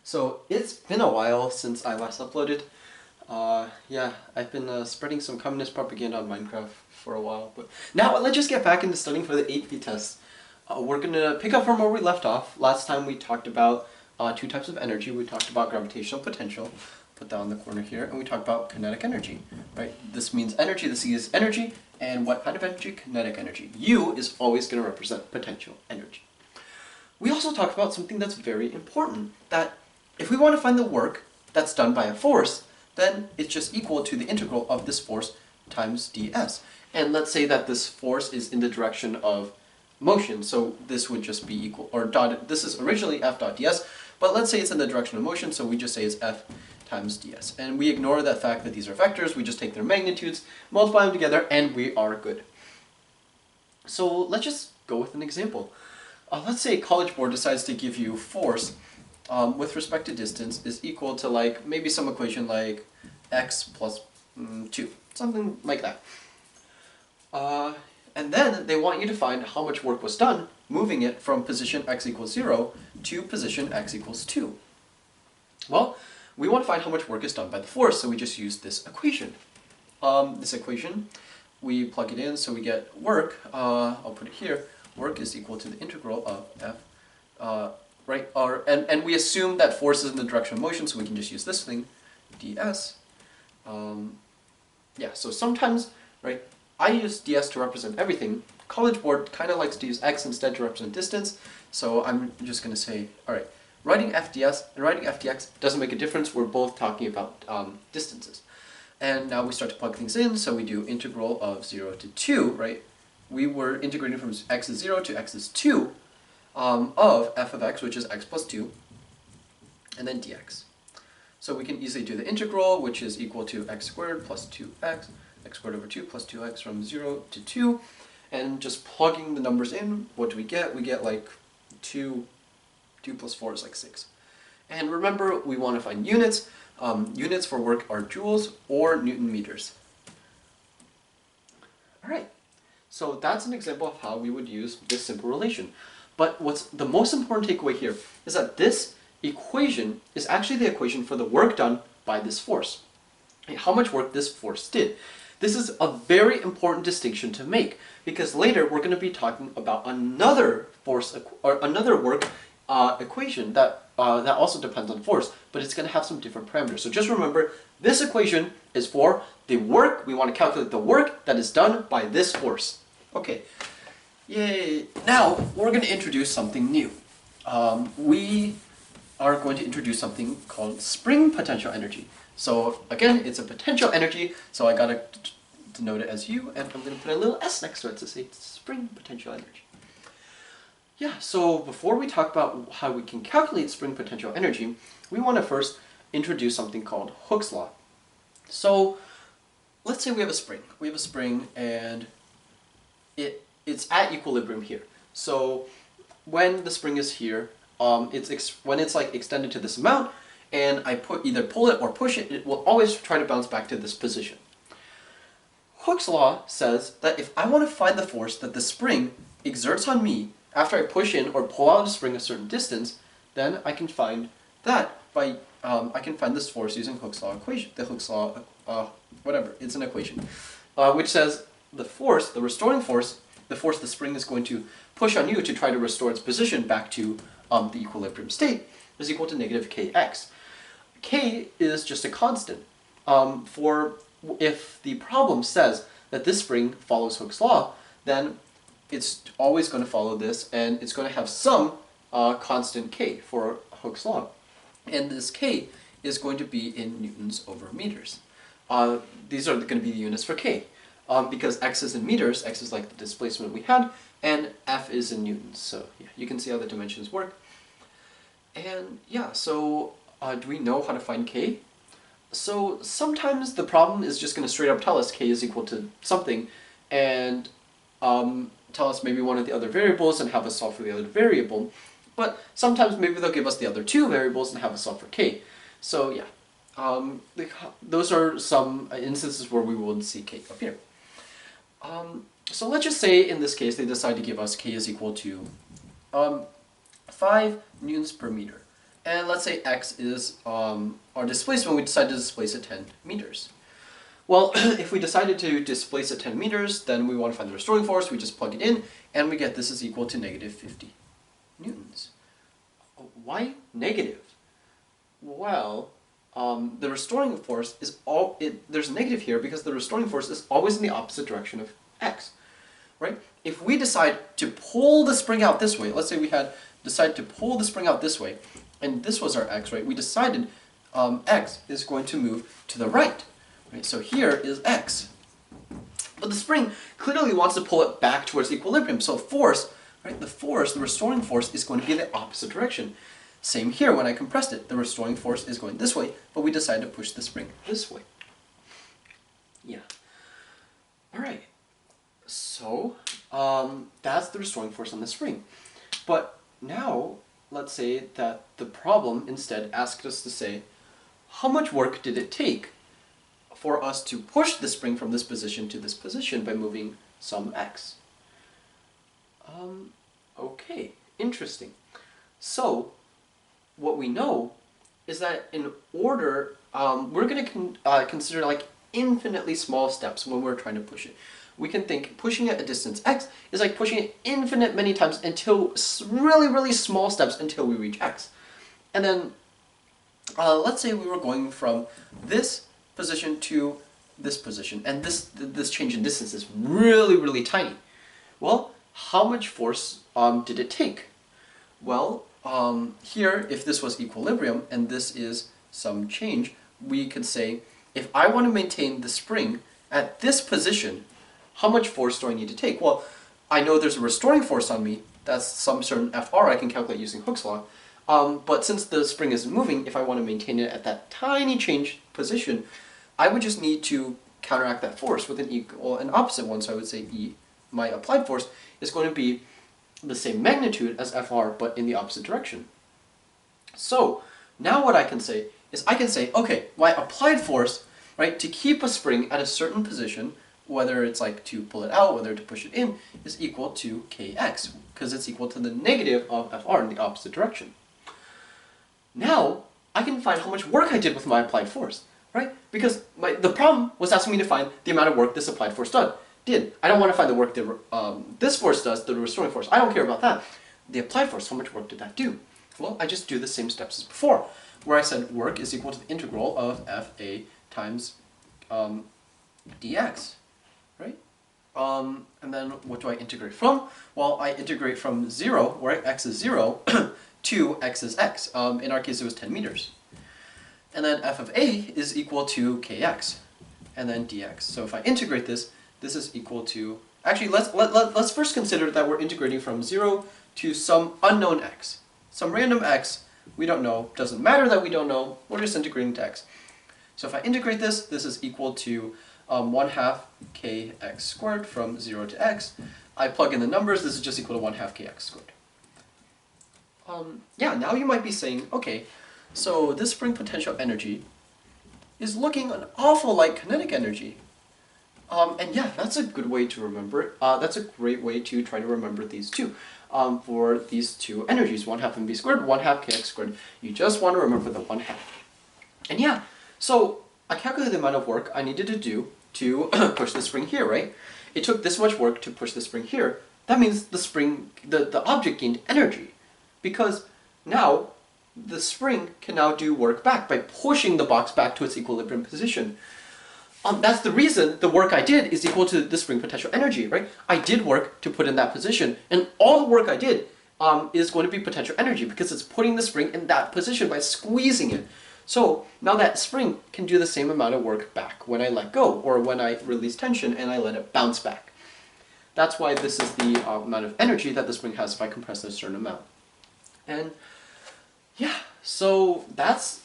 So it's been a while since I last uploaded. Yeah, I've been spreading some communist propaganda on Minecraft for a while, but now let's just get back into studying for the AP test. We're gonna pick up from where we left off. Last time we talked about two types of energy. We talked about gravitational potential, put that on the corner here, and we talked about kinetic energy, right? This means energy, the C is energy, and what kind of energy? Kinetic energy. U is always gonna represent potential energy. We also talked about something that's very important, that if we want to find the work that's done by a force, then it's just equal to the integral of this force times ds. And let's say that this force is in the direction of motion, so this would just be equal, or dot, this is originally f dot ds, but let's say it's in the direction of motion, so we just say it's f times ds. And we ignore that fact that these are vectors, we just take their magnitudes, multiply them together, and we are good. So let's just go with an example. Let's say a college board decides to give you force with respect to distance is equal to like maybe some equation like x plus 2, something like that. And then they want you to find how much work was done moving it from position x equals 0 to position x equals 2. Well, we want to find how much work is done by the force, so we just use this equation. We plug it in, so we get work, I'll put it here, work is equal to the integral of f, right? And we assume that force is in the direction of motion, so we can just use this thing, ds. Yeah, so sometimes, right, I use ds to represent everything. College board kind of likes to use x instead to represent distance, so I'm just going to say, all right, writing fds and writing fdx doesn't make a difference. We're both talking about distances. And now we start to plug things in, so we do integral of 0 to 2, right? We were integrating from x is 0 to x is 2 of f of x, which is x plus 2, and then dx. So we can easily do the integral, which is equal to x squared plus 2x, x squared over 2 plus 2x from 0 to 2, and just plugging the numbers in, what do we get? We get like 2 plus 4 is like 6. And remember, we want to find units. Units for work are joules or Newton meters. Alright, so that's an example of how we would use this simple relation. But what's the most important takeaway here is that this equation is actually the equation for the work done by this force. How much work this force did. This is a very important distinction to make, because later we're going to be talking about another force or another work equation that also depends on force, but it's going to have some different parameters. So just remember, this equation is for the work. We want to calculate the work that is done by this force. Okay, yay! Now we're going to introduce something new. We are going to introduce something called spring potential energy. So again, it's a potential energy, so I gotta denote it as U, and I'm going to put a little s next to it to say spring potential energy. Yeah, so before we talk about how we can calculate spring potential energy, we want to first introduce something called Hooke's law. So let's say we have a spring. We have a spring and it's at equilibrium here. So when the spring is here, when it's like extended to this amount, and I either pull it or push it, it will always try to bounce back to this position. Hooke's law says that if I want to find the force that the spring exerts on me after I push in or pull out of the spring a certain distance, then I can find that by I can find this force using Hooke's law equation. The Hooke's law, whatever, it's an equation, which says the force, the restoring force, the force the spring is going to push on you to try to restore its position back to the equilibrium state, is equal to negative kx. K is just a constant. If the problem says that this spring follows Hooke's law, then it's always going to follow this, and it's going to have some constant k for Hooke's law. And this k is going to be in newtons over meters. These are going to be the units for k. Because x is in meters, x is like the displacement we had, and f is in newtons. So yeah, you can see how the dimensions work. And yeah, so do we know how to find k? So sometimes the problem is just going to straight up tell us k is equal to something, and tell us maybe one of the other variables and have us solve for the other variable. But sometimes maybe they'll give us the other two variables and have us solve for k. So yeah, those are some instances where we will see k up here. So let's just say in this case they decide to give us k is equal to 5 newtons per meter. And let's say x is our displacement. We decide to displace it 10 meters. Well, if we decided to displace it 10 meters, then we want to find the restoring force. We just plug it in, and we get this is equal to negative 50 newtons. Why negative? Well, the restoring force is there's a negative here because the restoring force is always in the opposite direction of x, right? If we decide to pull the spring out this way, let's say we had decided to pull the spring out this way, and this was our x, right? We decided x is going to move to the right, right? So here is x. But the spring clearly wants to pull it back towards equilibrium, so force, right? The restoring force is going to be the opposite direction. Same here, when I compressed it, the restoring force is going this way, but we decided to push the spring this way. Yeah. Alright, so that's the restoring force on the spring. But now, let's say that the problem instead asked us to say, how much work did it take for us to push the spring from this position to this position by moving some x? Okay, interesting. So, what we know is that in order, we're going to consider like infinitely small steps when we're trying to push it. We can think pushing at a distance x is like pushing it infinite many times until really, really small steps until we reach x. And then let's say we were going from this position to this position, and this change in distance is really, really tiny. Well, how much force did it take? Well, here, if this was equilibrium and this is some change, we could say, if I want to maintain the spring at this position, how much force do I need to take? Well, I know there's a restoring force on me. That's some certain Fr I can calculate using Hooke's law. But since the spring isn't moving, if I want to maintain it at that tiny change position, I would just need to counteract that force with an opposite one. So I would say E, my applied force, is going to be the same magnitude as Fr, but in the opposite direction. So now what I can say is I can say, okay, my applied force, right, to keep a spring at a certain position, whether it's like to pull it out, whether to push it in, is equal to kx, because it's equal to the negative of Fr in the opposite direction. Now I can find how much work I did with my applied force, right? Because the problem was asking me to find the amount of work this applied force did. I don't want to find the work that this force does, the restoring force. I don't care about that. The applied force, how much work did that do? Well, I just do the same steps as before, where I said work is equal to the integral of Fa times dx, right? And then what do I integrate from? Well, I integrate from 0, where x is 0, to x is x. In our case, it was 10 meters. And then f of a is equal to kx, and then dx. So if I integrate this, this is equal to, actually let's first consider that we're integrating from 0 to some unknown x. Some random x we don't know, doesn't matter that we don't know, we're just integrating to x. So if I integrate this, this is equal to 1/2 kx squared from 0 to x. I plug in the numbers, this is just equal to 1/2 kx squared. Yeah, now you might be saying, okay, so this spring potential energy is looking an awful like kinetic energy. And yeah, that's a good way to remember it. That's a great way to try to remember these two. For these two energies, 1/2 mv squared, 1/2 kx squared. You just want to remember the 1/2. And yeah, so I calculated the amount of work I needed to do to push the spring here, right? It took this much work to push the spring here. That means the spring, the object gained energy. Because now, the spring can now do work back by pushing the box back to its equilibrium position. That's the reason the work I did is equal to the spring potential energy, right? I did work to put in that position, and all the work I did is going to be potential energy because it's putting the spring in that position by squeezing it. So now that spring can do the same amount of work back when I let go, or when I release tension and I let it bounce back. That's why this is the amount of energy that the spring has if I compress a certain amount. And yeah, so that's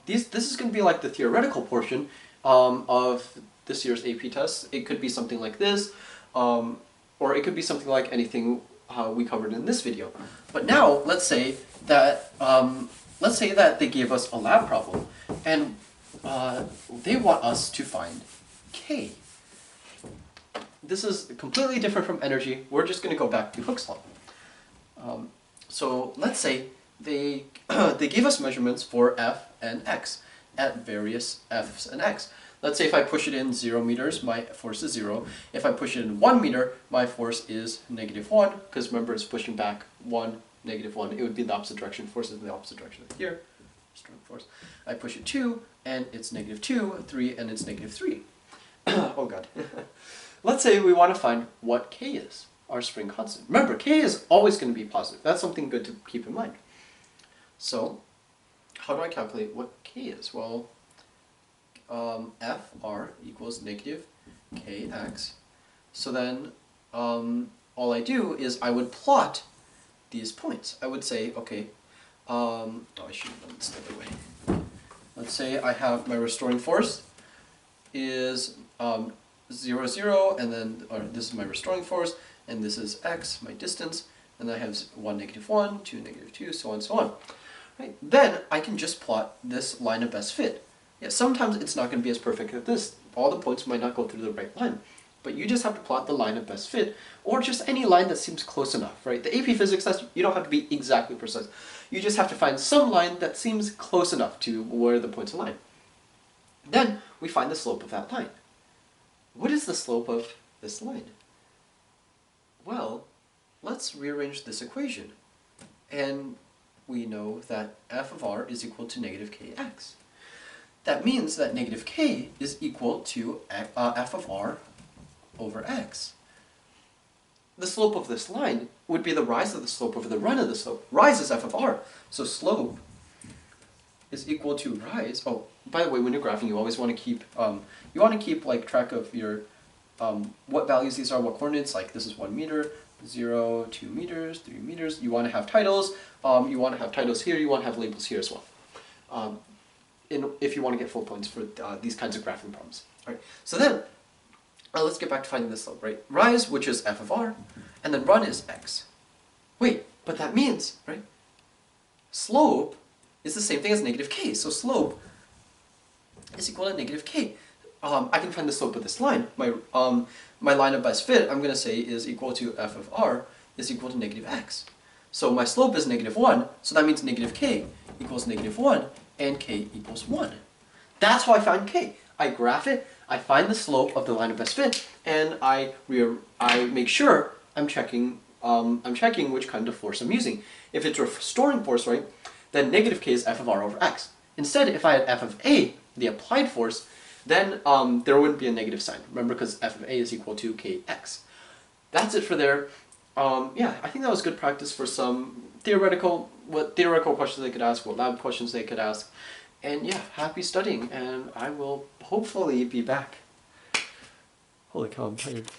this is going to be like the theoretical portion of this year's AP test. It could be something like this, or it could be something like anything we covered in this video. But now, let's say that they gave us a lab problem, and they want us to find K. This is completely different from energy. We're just going to go back to Hooke's law. So let's say they they gave us measurements for f and x at various f's and x. Let's say if I push it in 0 meters, my force is 0. If I push it in 1 meter, my force is -1, because remember it's pushing back 1, -1. It would be the opposite direction. Force is in the opposite direction here. Strong force. I push it 2, and it's -2, 3, and it's -3. Oh god. Let's say we want to find what k is, our spring constant. Remember, k is always going to be positive. That's something good to keep in mind. So, how do I calculate what k is? Well, Fr equals -kx. So then, all I do is I would plot these points. I would say, okay, oh, I should have done this the other way. Let's say I have my restoring force is 0, 0, and then, or this is my restoring force, and this is x, my distance, and I have 1, -1, 2, -2, so on and so on. Right? Then I can just plot this line of best fit. Yeah, sometimes it's not going to be as perfect as this. All the points might not go through the right line. But you just have to plot the line of best fit, or just any line that seems close enough, right? The AP Physics test, you don't have to be exactly precise. You just have to find some line that seems close enough to where the points align. Then we find the slope of that line. What is the slope of this line? Well, let's rearrange this equation. And we know that f of r is equal to -kx. That means that -k is equal to f of r over x. The slope of this line would be the rise of the slope over the run of the slope. Rise is f of r, so slope is equal to rise. Oh, by the way, when you're graphing, you always want to keep like track of your what values these are, what coordinates. Like this is 1 meter, 0, 2 meters, 3 meters. You want to have titles. You want to have titles here. You want to have labels here as well. If you want to get full points for these kinds of graphing problems. All right. So then, let's get back to finding the slope. Right. Rise, which is f of r, and then run is x. Wait, but that means, right? Slope is the same thing as -k. So slope is equal to -k. I can find the slope of this line. My line of best fit, I'm going to say, is equal to f of r is equal to -x. So my slope is -1, so that means -k equals -1, and k equals 1. That's how I find k. I graph it, I find the slope of the line of best fit, and I make sure I'm checking which kind of force I'm using. If it's a restoring force, right, then -k is f of r over x. Instead, if I had f of a, the applied force, then there wouldn't be a negative sign. Remember, because f of a is equal to kx. That's it for there. Yeah, I think that was good practice for some theoretical questions they could ask, what lab questions they could ask. And yeah, happy studying, and I will hopefully be back. Holy cow, I'm tired.